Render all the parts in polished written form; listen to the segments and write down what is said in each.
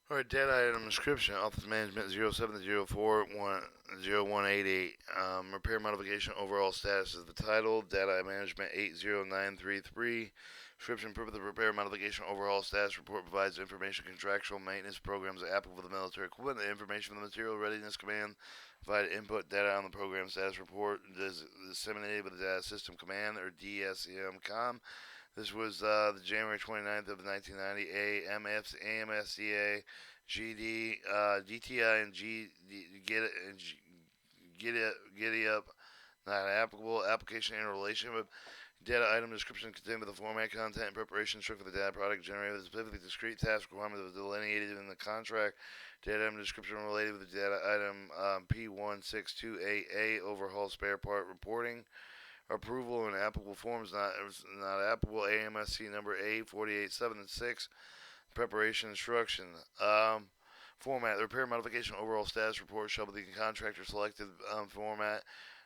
Alright, data item description, Office Management 0704100188. Repair modification overall status is the title. Data management 80933. Description, purpose of repair modification overall status report provides information contractual maintenance programs applicable to the military equipment. The information from the material readiness command provide input data on the program status report disseminated with the data system command or DSM com. This was the January 29th of 1990. AMSCA, GD, GTI, and Get it up. Not applicable. Application and relationship. Data item description contained with the format, content, and preparation instruction for the data product generated with a specific discrete task requirement that was delineated in the contract. Data item description related with the data item P1628A overhaul spare part reporting. Approval and applicable forms not applicable. AMSC number A487 preparation instruction. Format: the repair modification overall status report shall be the contractor selected format.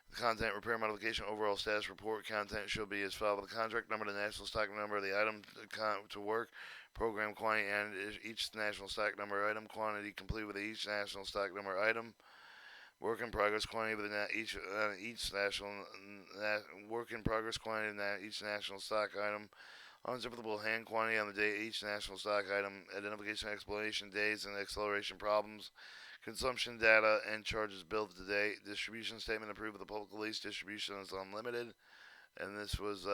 The content: repair modification overall status report content shall be as follows: the contract number, the national stock number of the item to work, program quantity, and each national stock number item quantity complete with each national stock number item. Work in progress quantity with each national work in progress quantity in each national stock item. Unzippable hand quantity on the day each national stock item. Identification, explanation, days, and acceleration problems. Consumption data and charges billed to date. Distribution statement approved with the public release. Distribution is unlimited. And this was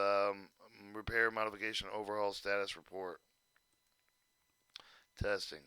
repair modification overhaul status report. Testing.